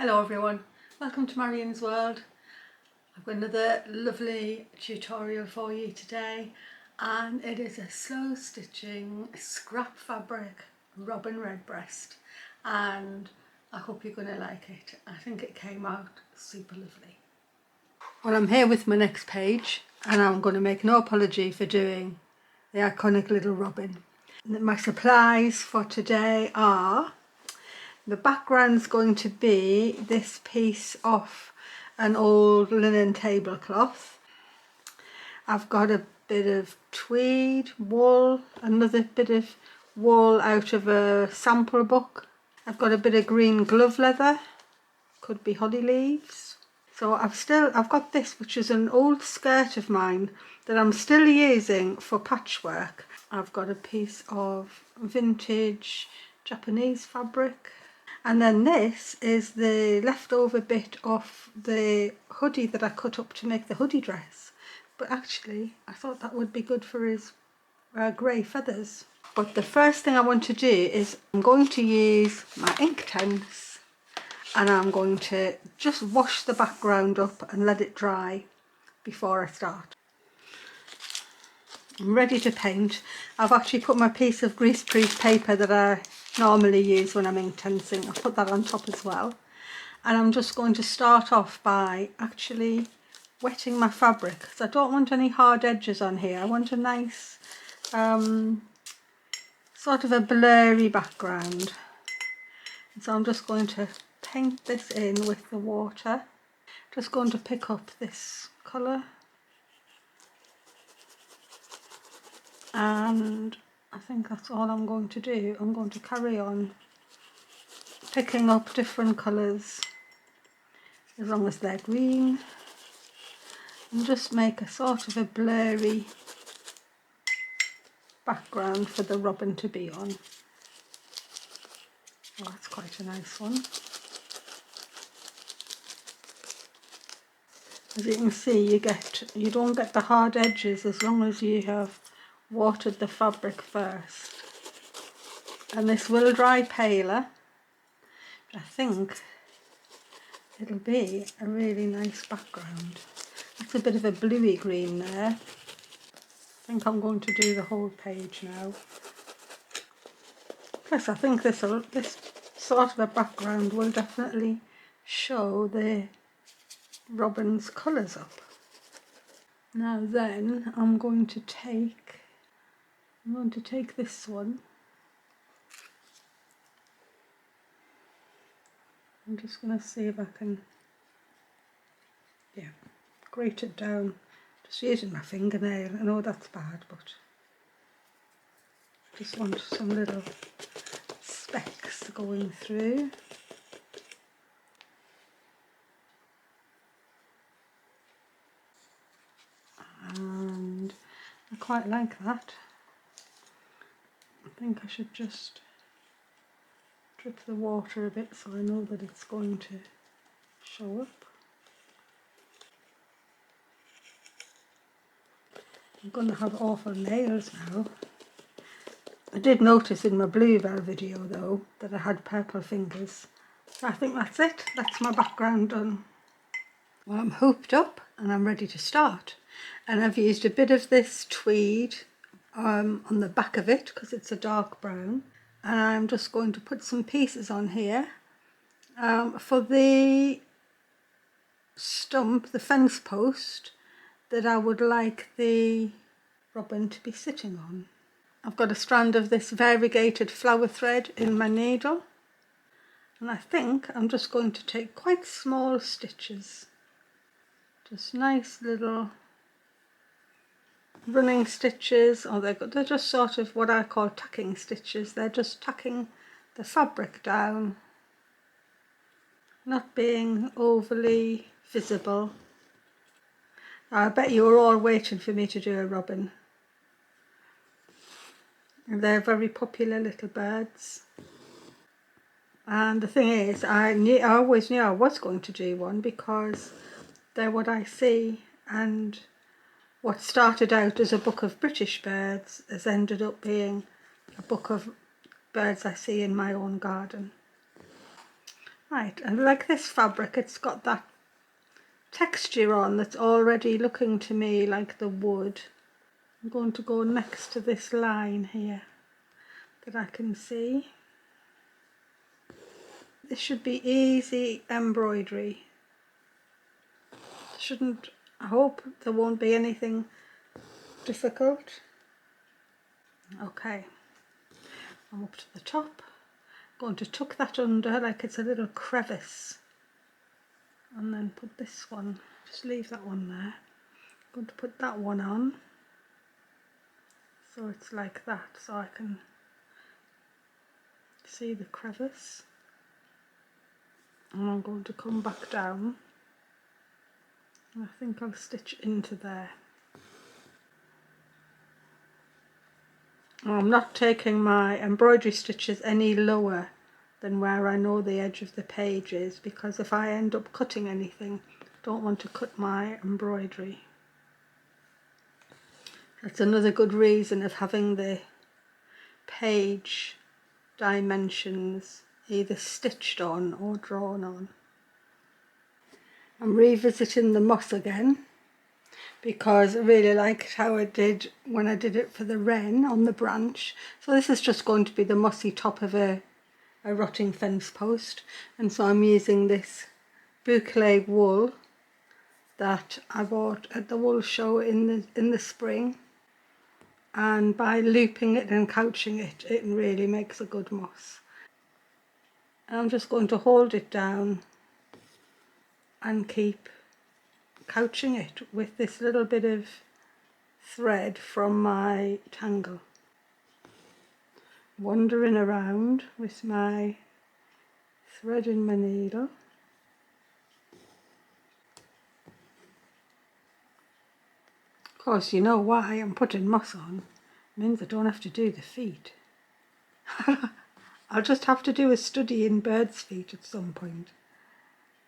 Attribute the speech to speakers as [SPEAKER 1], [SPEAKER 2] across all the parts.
[SPEAKER 1] Hello everyone, welcome to Marian's World. I've got another lovely tutorial for you today, and it is a slow stitching scrap fabric robin redbreast, and I hope you're going to like it. I think it came out super lovely. Well, I'm here with my next page and I'm going to make no apology for doing the iconic little robin. My supplies for today are: the background's going to be this piece of an old linen tablecloth. I've got a bit of tweed, wool, another bit of wool out of a sample book. I've got a bit of green glove leather, could be holly leaves. So I've got this, which is an old skirt of mine that I'm still using for patchwork. I've got a piece of vintage Japanese fabric. And then this is the leftover bit of the hoodie that I cut up to make the hoodie dress. But actually, I thought that would be good for his grey feathers. But the first thing I want to do is I'm going to use my Inktense, and I'm going to just wash the background up and let it dry before I start. I'm ready to paint. I've actually put my piece of greaseproof paper that I normally use when I'm Inktencing. I'll put that on top as well. And I'm just going to start off by actually wetting my fabric, because I don't want any hard edges on here. I want a nice sort of a blurry background. And so I'm just going to paint this in with the water. Just going to pick up this colour. And I think that's all I'm going to do. I'm going to carry on picking up different colours as long as they're green, and just make a sort of a blurry background for the robin to be on. Oh, that's quite a nice one. As you can see, you don't get the hard edges as long as you have watered the fabric first. And this will dry paler, but I think it'll be a really nice background. That's a bit of a bluey green there. I think I'm going to do the whole page now. Plus I think this sort of a background will definitely show the robin's colours up. Now then I'm going to take this one. I'm just going to see if I can grate it down, just using my fingernail. I know that's bad, but I just want some little specks going through. And I quite like that. I think I should just drip the water a bit so I know that it's going to show up. I'm going to have awful nails now. I did notice in my bluebell video though that I had purple fingers. So I think that's it. That's my background done. Well, I'm hooped up and I'm ready to start. And I've used a bit of this tweed on the back of it because it's a dark brown. And I'm just going to put some pieces on here. For the stump, the fence post, that I would like the robin to be sitting on. I've got a strand of this variegated flower thread in my needle, and I think I'm just going to take quite small stitches, just nice little running stitches, or they're just sort of what I call tacking stitches. They're just tacking the fabric down, not being overly visible. I bet you were all waiting for me to do a robin. And they're very popular little birds. And the thing is, I always knew I was going to do one because they're what I see, and what started out as a book of British birds has ended up being a book of birds I see in my own garden. Right, and like this fabric, it's got that texture on that's already looking to me like the wood. I'm going to go next to this line here that I can see. This should be easy embroidery. Shouldn't, I hope there won't be anything difficult. Okay, I'm up to the top. I'm going to tuck that under like it's a little crevice, and then put this one, just leave that one there. I'm going to put that one on so it's like that, so I can see the crevice, and I'm going to come back down, and I think I'll stitch into there. I'm not taking my embroidery stitches any lower than where I know the edge of the page is, because if I end up cutting anything, I don't want to cut my embroidery. That's another good reason of having the page dimensions either stitched on or drawn on. I'm revisiting the moss again because I really liked how I did when I did it for the wren on the branch. So this is just going to be the mossy top of a rotting fence post, and so I'm using this boucle wool that I bought at the wool show in the spring, and by looping it and couching it, it really makes a good moss. And I'm just going to hold it down and keep couching it with this little bit of thread from my tangle, wandering around with my thread in my needle. Of course, you know why I'm putting moss on. It means I don't have to do the feet. I'll just have to do a study in birds' feet at some point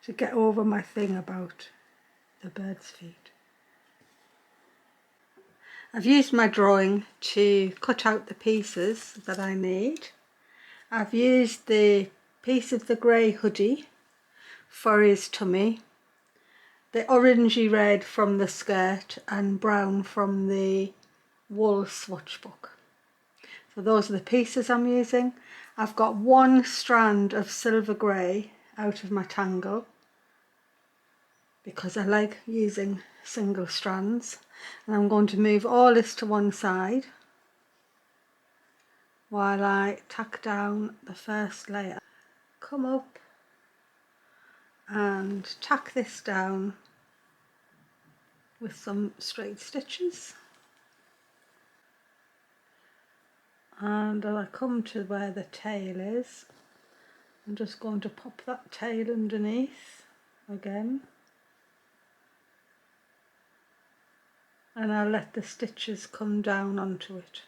[SPEAKER 1] to get over my thing about the birds' feet. I've used my drawing to cut out the pieces that I need. I've used the piece of the grey hoodie for his tummy, the orangey red from the skirt and brown from the wool swatch book. So those are the pieces I'm using. I've got one strand of silver grey out of my tangle because I like using single strands, and I'm going to move all this to one side while I tack down the first layer. Come up and tack this down with some straight stitches, and as I come to where the tail is, I'm just going to pop that tail underneath again, and I'll let the stitches come down onto it.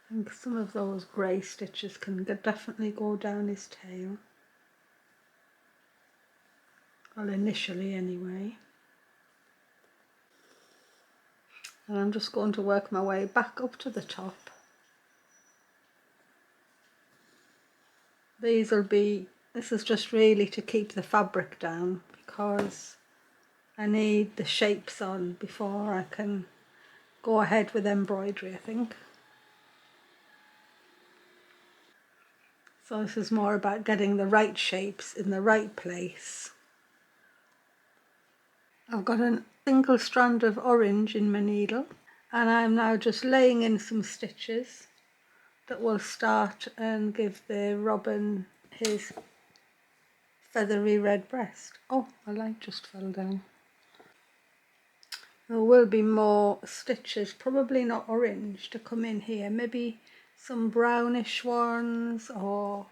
[SPEAKER 1] I think some of those grey stitches can definitely go down his tail. Well, initially anyway. And I'm just going to work my way back up to the top. This is just really to keep the fabric down because I need the shapes on before I can go ahead with embroidery, I think. So this is more about getting the right shapes in the right place. I've got a single strand of orange in my needle, and I'm now just laying in some stitches that will start and give the robin his feathery red breast. Oh, my light just fell down. There will be more stitches, probably not orange, to come in here. Maybe some brownish ones or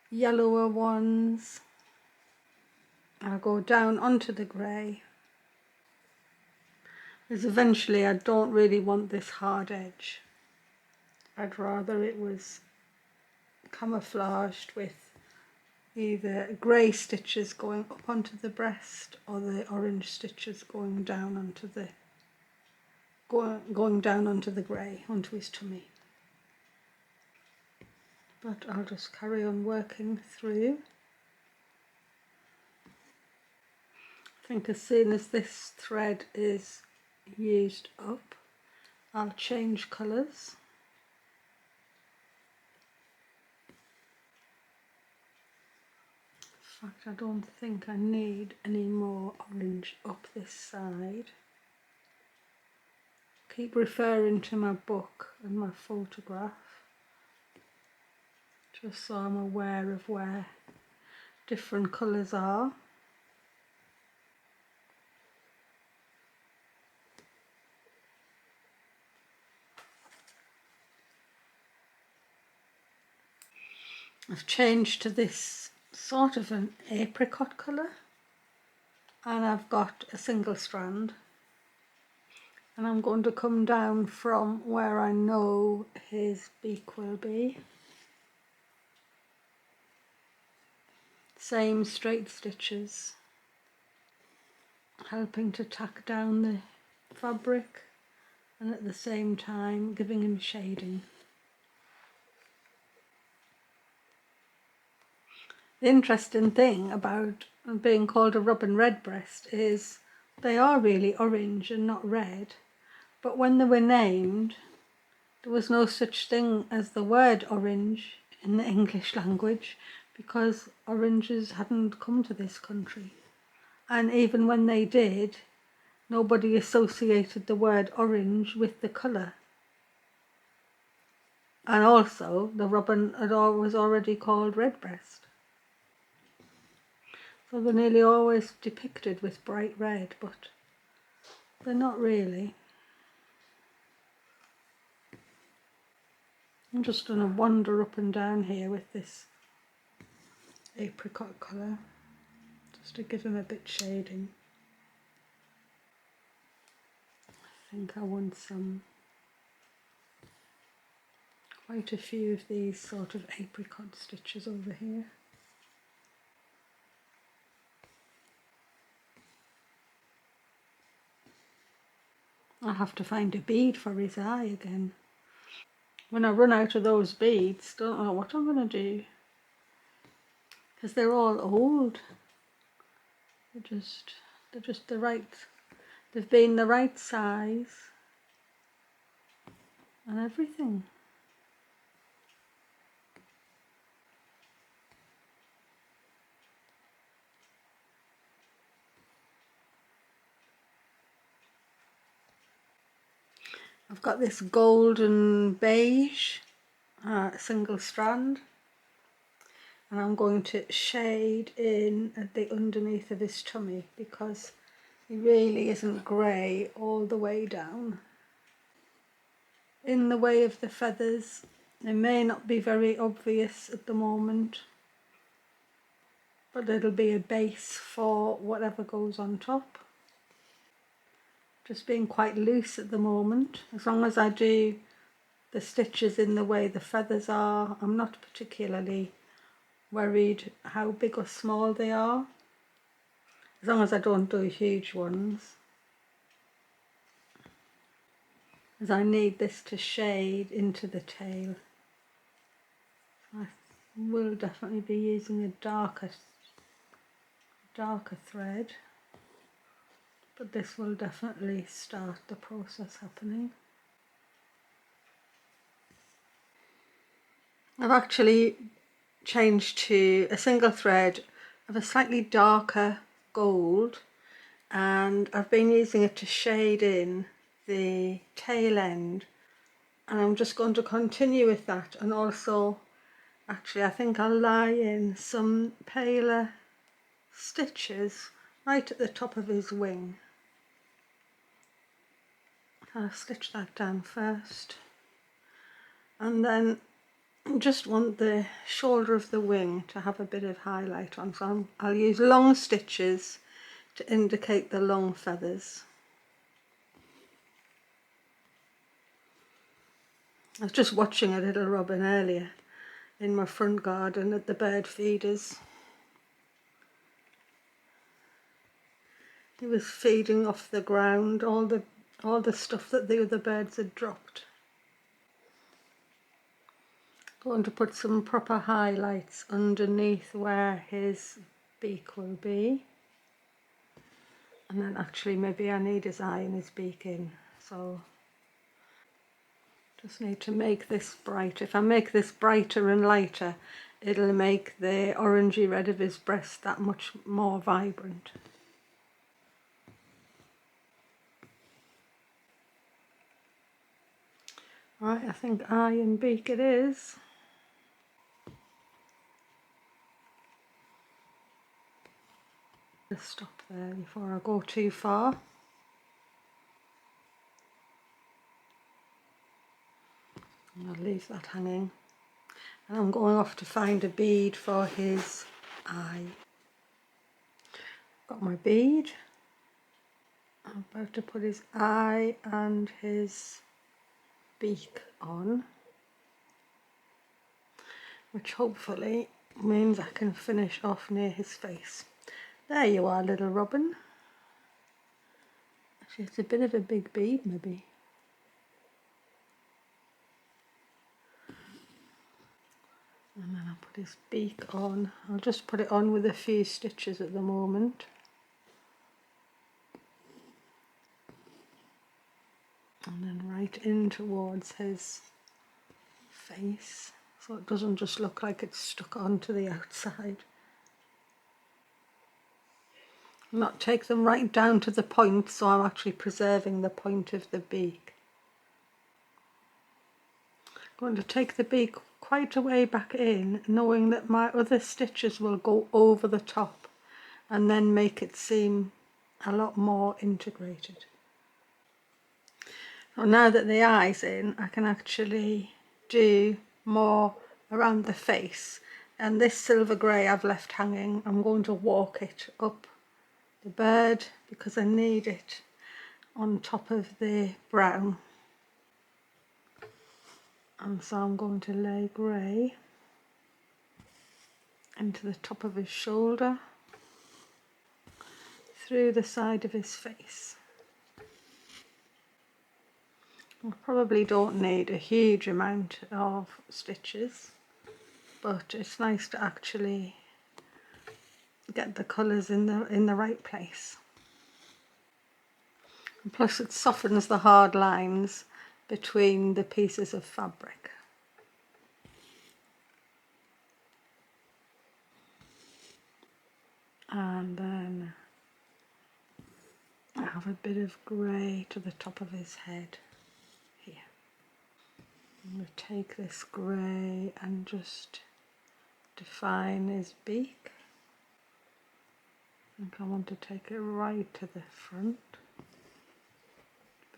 [SPEAKER 1] yellower ones. I'll go down onto the grey, because eventually I don't really want this hard edge. I'd rather it was camouflaged with either grey stitches going up onto the breast or the orange stitches going down onto the going down onto the grey, onto his tummy. But I'll just carry on working through. I think as soon as this thread is used up, I'll change colours. In fact, I don't think I need any more orange up this side. Keep referring to my book and my photograph, just so I'm aware of where different colours are. I've changed to this sort of an apricot colour, and I've got a single strand, and I'm going to come down from where I know his beak will be. Same straight stitches, helping to tack down the fabric and at the same time giving him shading. The interesting thing about being called a robin redbreast is they are really orange and not red, but when they were named there was no such thing as the word orange in the English language, because oranges hadn't come to this country, and even when they did, nobody associated the word orange with the colour. And also the robin was already called redbreast. So they're nearly always depicted with bright red, but they're not really. I'm just going to wander up and down here with this apricot colour, just to give him a bit shading. I think I want quite a few of these sort of apricot stitches over here. I have to find a bead for his eye again. When I run out of those beads, don't know what I'm going to do, because they're all old. They're just the right, they've been the right size and everything. I've got this golden beige single strand, and I'm going to shade in at the underneath of his tummy, because he really isn't grey all the way down. In the way of the feathers, they may not be very obvious at the moment, but it'll be a base for whatever goes on top. Just being quite loose at the moment. As long as I do the stitches in the way the feathers are, I'm not particularly worried how big or small they are, as long as I don't do huge ones, as I need this to shade into the tail. I will definitely be using a darker thread, but this will definitely start the process happening. I've actually changed to a single thread of a slightly darker gold, and I've been using it to shade in the tail end, and I'm just going to continue with that. And also, actually, I think I'll lie in some paler stitches right at the top of his wing. I'll stitch that down first, and then just want the shoulder of the wing to have a bit of highlight on, so I'll use long stitches to indicate the long feathers. I was just watching a little robin earlier in my front garden at the bird feeders. He was feeding off the ground. All the all the stuff that the other birds had dropped. Going to put some proper highlights underneath where his beak will be, and then actually maybe I need his eye and his beak in, so just need to make this bright. If I make this brighter and lighter, it'll make the orangey red of his breast that much more vibrant. Right, I think eye and beak it is. Just stop there before I go too far. And I'll leave that hanging. And I'm going off to find a bead for his eye. Got my bead. I'm about to put his eye and his beak on, which hopefully means I can finish off near his face. There you are, little robin. Actually, it's a bit of a big bead, maybe. And then I'll put his beak on. I'll just put it on with a few stitches at the moment. And then right in towards his face, so it doesn't just look like it's stuck onto the outside. Not take them right down to the point, so I'm actually preserving the point of the beak. I'm going to take the beak quite a way back in, knowing that my other stitches will go over the top and then make it seem a lot more integrated. So now that the eye's in, I can actually do more around the face. And this silver grey I've left hanging, I'm going to walk it up the bird because I need it on top of the brown. And so I'm going to lay grey into the top of his shoulder, through the side of his face. I probably don't need a huge amount of stitches, but it's nice to actually get the colours in the right place. And plus it softens the hard lines between the pieces of fabric. And then I have a bit of grey to the top of his head here. I'm going to take this grey and just define his beak. I think I want to take it right to the front.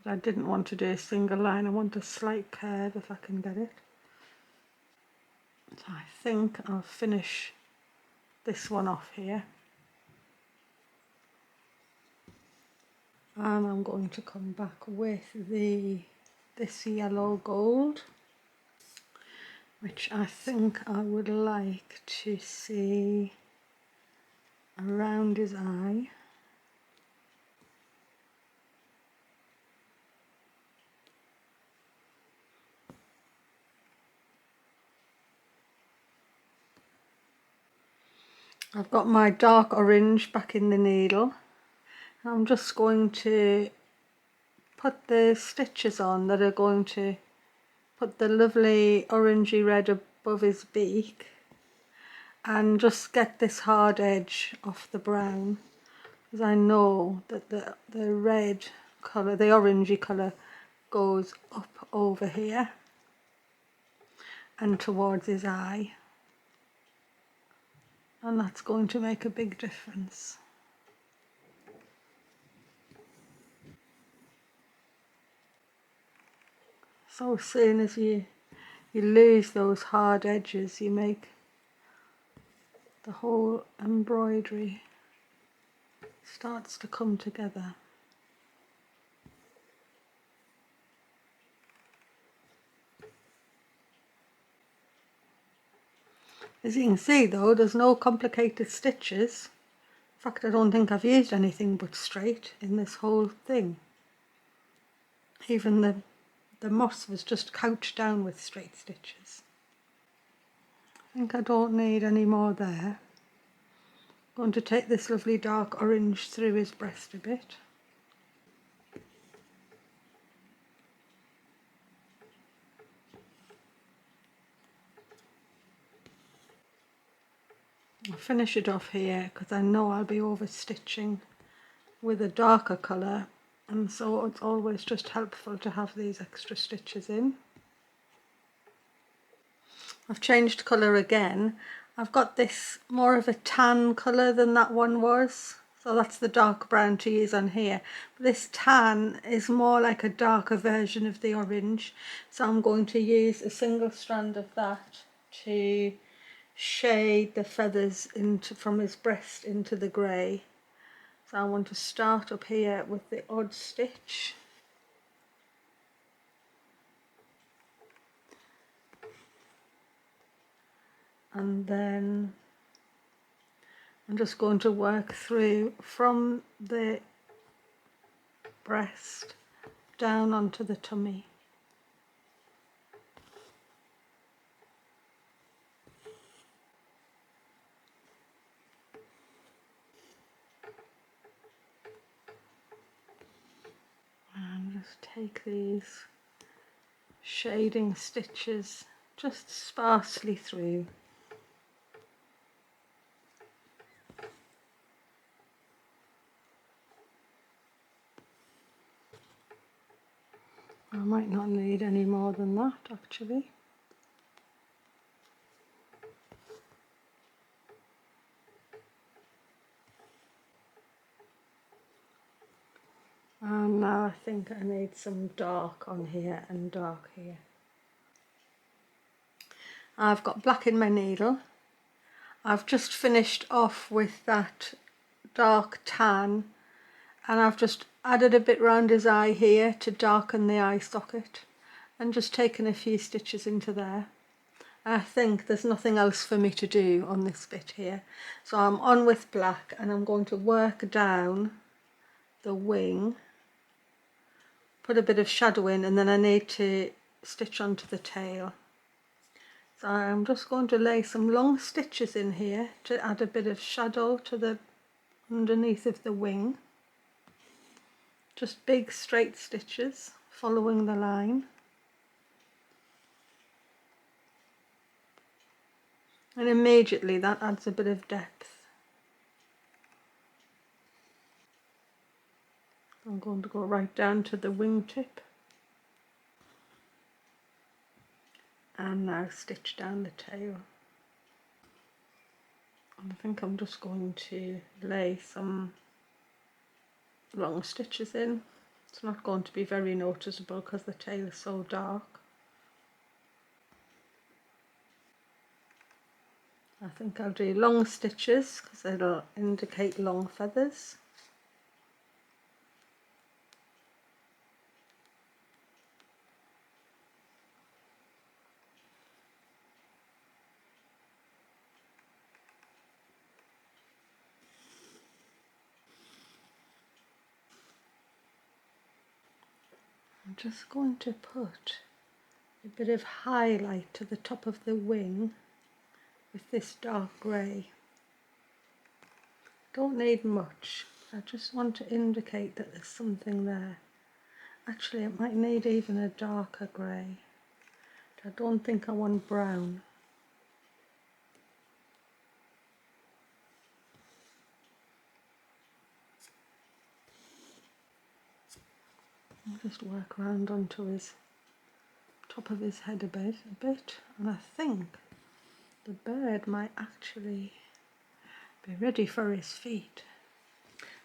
[SPEAKER 1] But I didn't want to do a single line, I want a slight curve if I can get it. So I think I'll finish this one off here. And I'm going to come back with this yellow gold, which I think I would like to see around his eye. I've got my dark orange back in the needle. I'm just going to put the stitches on that are going to put the lovely orangey red above his beak, and just get this hard edge off the brown, because I know that the red colour, the orangey colour, goes up over here and towards his eye, and that's going to make a big difference. So as soon as you lose those hard edges, you make the whole embroidery starts to come together. As you can see though, there's no complicated stitches. In fact, I don't think I've used anything but straight in this whole thing. Even the moss was just couched down with straight stitches. I think I don't need any more there. I'm going to take this lovely dark orange through his breast a bit. I'll finish it off here because I know I'll be over stitching with a darker colour, and so it's always just helpful to have these extra stitches in. I've changed colour again. I've got this more of a tan colour than that one was, so that's the dark brown to use on here. But this tan is more like a darker version of the orange, so I'm going to use a single strand of that to shade the feathers from his breast into the grey. So I want to start up here with the odd stitch. And then I'm just going to work through from the breast down onto the tummy. And just take these shading stitches just sparsely through. I might not need any more than that actually. And now I think I need some dark on here and dark here. I've got black in my needle. I've just finished off with that dark tan, and I've just added a bit round his eye here to darken the eye socket and just taken a few stitches into there. I think there's nothing else for me to do on this bit here, so I'm on with black and I'm going to work down the wing, put a bit of shadow in, and then I need to stitch onto the tail. So I'm just going to lay some long stitches in here to add a bit of shadow to the underneath of the wing. Just big straight stitches following the line. And immediately that adds a bit of depth. I'm going to go right down to the wingtip. And now stitch down the tail. And I think I'm just going to lay some long stitches in. It's not going to be very noticeable because the tail is so dark. I think I'll do long stitches because it'll indicate long feathers. I'm just going to put a bit of highlight to the top of the wing with this dark grey. Don't need much, I just want to indicate that there's something there. Actually, it might need even a darker grey. I don't think I want brown. I'll just work around onto his top of his head a bit, and I think the bird might actually be ready for his feet.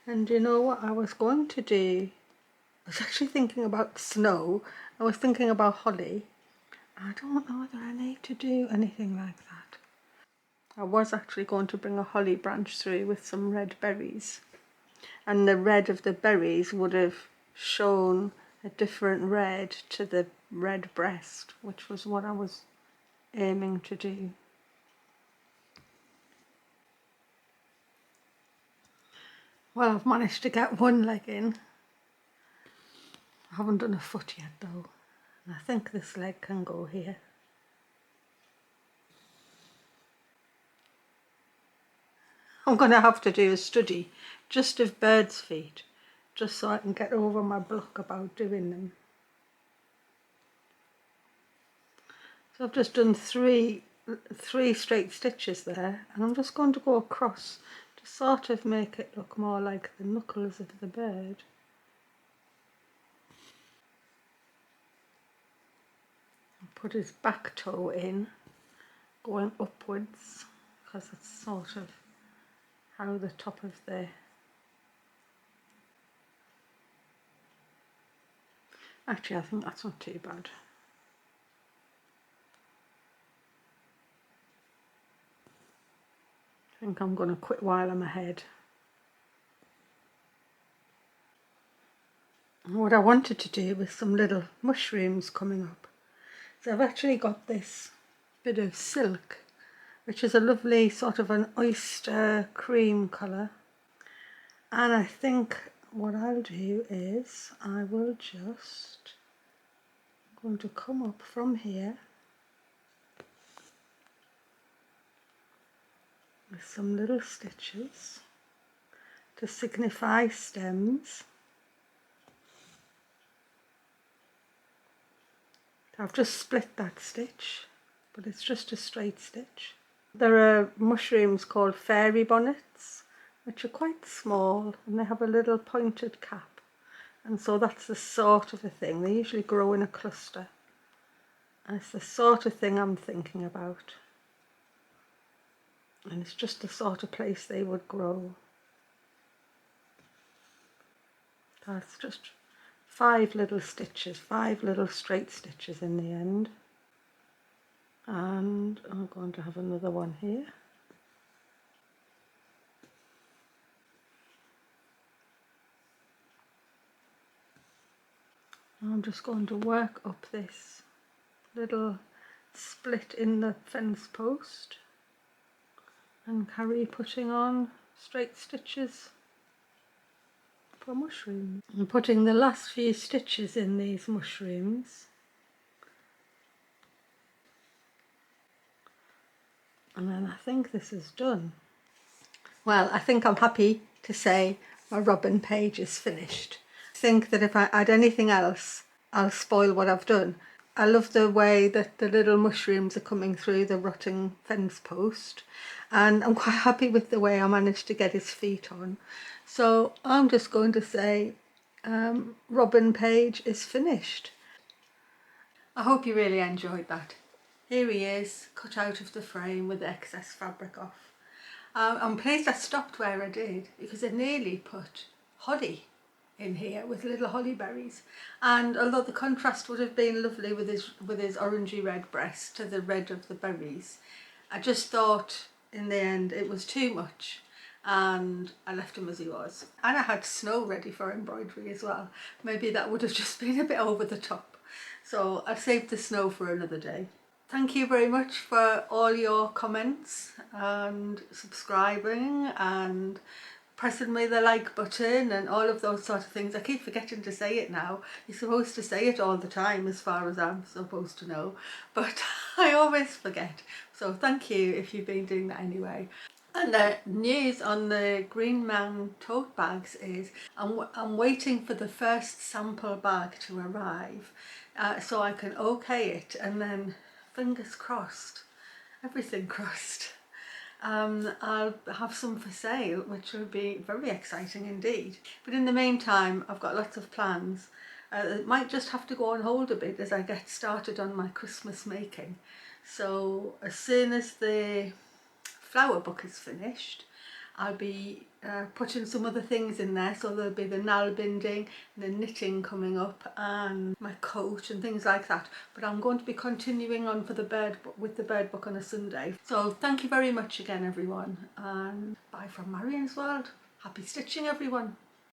[SPEAKER 1] And you know what I was going to do? I was actually thinking about snow. I was thinking about holly. I don't know whether I need to do anything like that. I was actually going to bring a holly branch through with some red berries, and the red of the berries would have shown a different red to the red breast, which was what I was aiming to do. Well, I've managed to get one leg in. I haven't done a foot yet though, and I think this leg can go here. I'm going to have to do a study just of birds' feet, just so I can get over my block about doing them. So I've just done three straight stitches there, and I'm just going to go across to sort of make it look more like the knuckles of the bird. Put his back toe in, going upwards, because it's sort of how the top of the... Actually, I think that's not too bad. I think I'm going to quit while I'm ahead. And what I wanted to do was some little mushrooms coming up. So I've actually got this bit of silk, which is a lovely sort of an oyster cream colour. And I think what I'll do is I will just going to come up from here with some little stitches to signify stems. I've just split that stitch, but it's just a straight stitch. There are mushrooms called fairy bonnets, which are quite small, and they have a little pointed cap, and so that's the sort of a thing. They usually grow in a cluster, and it's the sort of thing I'm thinking about, and it's just the sort of place they would grow. That's just 5 little stitches, 5 little straight stitches in the end. And I'm going to have another one here. I'm just going to work up this little split in the fence post and carry putting on straight stitches for mushrooms. I'm putting the last few stitches in these mushrooms, and then I think this is done. Well, I think I'm happy to say my robin page is finished. I think that if I add anything else, I'll spoil what I've done. I love the way that the little mushrooms are coming through the rotting fence post, and I'm quite happy with the way I managed to get his feet on. So I'm just going to say robin page is finished. I hope you really enjoyed that. Here he is, cut out of the frame with the excess fabric off. I'm pleased I stopped where I did, because I nearly put holly in here with little holly berries, and although the contrast would have been lovely with his orangey red breast to the red of the berries, I just thought in the end it was too much, and I left him as he was. And I had snow ready for embroidery as well. Maybe that would have just been a bit over the top, so I saved the snow for another day. Thank you very much for all your comments and subscribing and pressing me the like button and all of those sort of things. I keep forgetting to say it now. You're supposed to say it all the time as far as I'm supposed to know, but I always forget. So thank you if you've been doing that anyway. And the news on the Green Man tote bags is I'm waiting for the first sample bag to arrive so I can okay it, and then fingers crossed, everything crossed, I'll have some for sale, which will be very exciting indeed. But in the meantime, I've got lots of plans. It might just have to go on hold a bit as I get started on my Christmas making. So as soon as the flower book is finished, I'll be putting some other things in there. So there'll be the nail binding and the knitting coming up and my coat and things like that. But I'm going to be continuing on for the with the bird book on a Sunday. So thank you very much again, everyone, and bye from Marian's World. Happy stitching, everyone.